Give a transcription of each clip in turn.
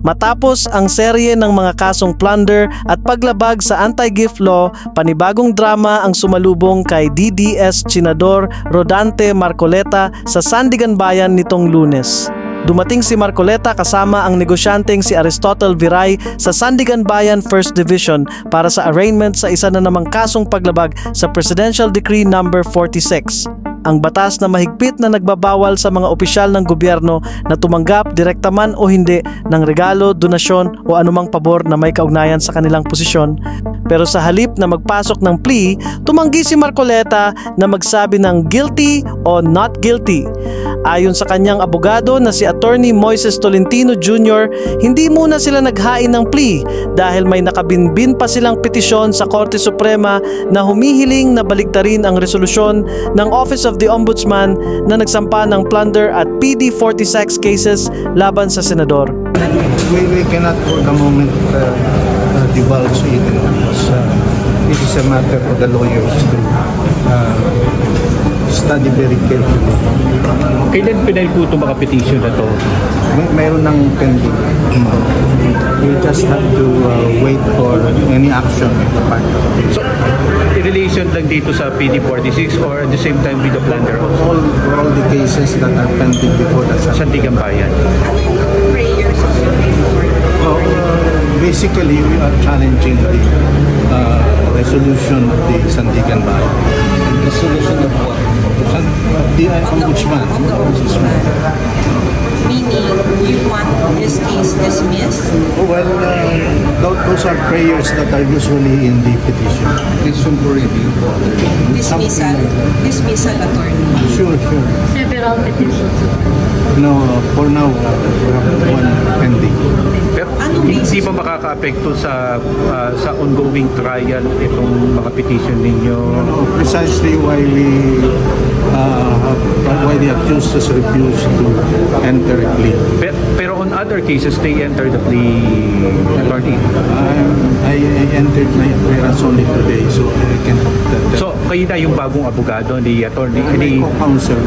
Matapos ang serye ng mga kasong plunder at paglabag sa anti-gift law, panibagong drama ang sumalubong kay DDS Senador Rodante Marcoleta sa Sandigan Bayan nitong Lunes. Dumating si Marcoleta kasama ang negosyanteng si Aristotle Viray sa Sandigan Bayan 1st Division para sa arraignment sa isa na namang kasong paglabag sa Presidential Decree No. 46. Ang batas na mahigpit na nagbabawal sa mga opisyal ng gobyerno na tumanggap direkta man o hindi ng regalo, donasyon o anumang pabor na may kaugnayan sa kanilang posisyon. Pero sa halip na magpasok ng plea, tumanggi si Marcoleta na magsabi ng guilty o not guilty. Ayon sa kanyang abogado na si Attorney Moises Tolentino Jr., hindi muna sila naghain ng plea dahil may nakabinbin pa silang petisyon sa Korte Suprema na humihiling na baligtarin ang resolusyon ng Office of the Ombudsman na nagsampa ng plunder at PD 46 cases laban sa senador. We cannot for the moment divulge it because it is a matter for the lawyers to study very carefully. Kailan pinahil po itong mga petition na to? Mayroon ng pending. We just have to wait for any action of the party. So, in relation lang dito sa PD46 or at the same time with the plunder also? All the cases that are pending before the Sandigan Bayan. basically, we are challenging the resolution of the Sandigan Bayan. Resolution of what? The Ombudsman. Meaning, you want this case dismissed? Well, those are prayers that are usually in the petition. Petition for review. Dismissal, attorney. Sure. Several petitions. No, for now, we have one pending. Pero Anong hindi basis? ba makaka-apekto sa ongoing trial itong mga petition ninyo? Precisely why why the accusers refuse to enter a plea. Pero on other cases, they enter the plea, attorney. I entered my appearance only today, so I can tell. So, kayo na yung bagong abogado ni attorney, ni Co-counsel.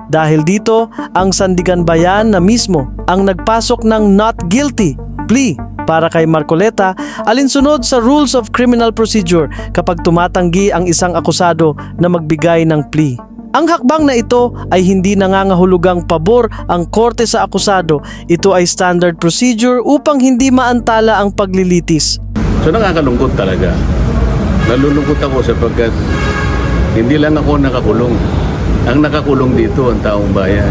Dahil dito, ang Sandigan Bayan na mismo ang nagpasok ng not guilty plea para kay Marcoleta alinsunod sa Rules of Criminal Procedure kapag tumatanggi ang isang akusado na magbigay ng plea. Ang hakbang na ito ay hindi nangangahulugang pabor ang korte sa akusado. Ito ay standard procedure upang hindi maantala ang paglilitis. So nakakalungkot talaga. Nalulungkot ako sapagkat hindi lang ako nakakulong. Ang nakakulong dito ang taong bayan.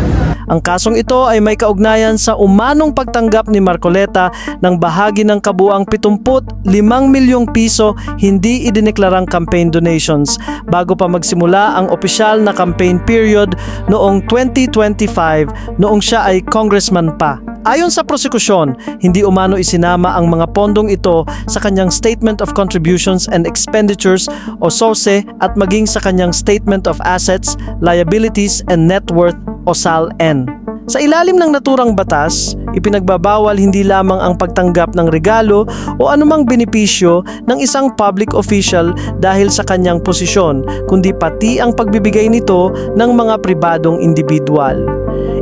Ang kasong ito ay may kaugnayan sa umanong pagtanggap ni Marcoleta ng bahagi ng kabuang 75 milyong piso hindi idineklarang campaign donations bago pa magsimula ang opisyal na campaign period noong 2025 noong siya ay congressman pa. Ayon sa prosekusyon, hindi umano isinama ang mga pondong ito sa kanyang Statement of Contributions and Expenditures o SOCE at maging sa kanyang Statement of Assets, Liabilities and Net Worth o SALN. Sa ilalim ng naturang batas, ipinagbabawal hindi lamang ang pagtanggap ng regalo o anumang benepisyo ng isang public official dahil sa kanyang posisyon, kundi pati ang pagbibigay nito ng mga pribadong individual.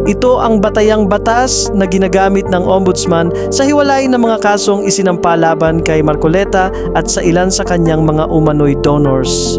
Ito ang batayang batas na ginagamit ng Ombudsman sa hiwalay na mga kasong isinampa laban kay Marcoleta at sa ilan sa kanyang mga umano'y donors.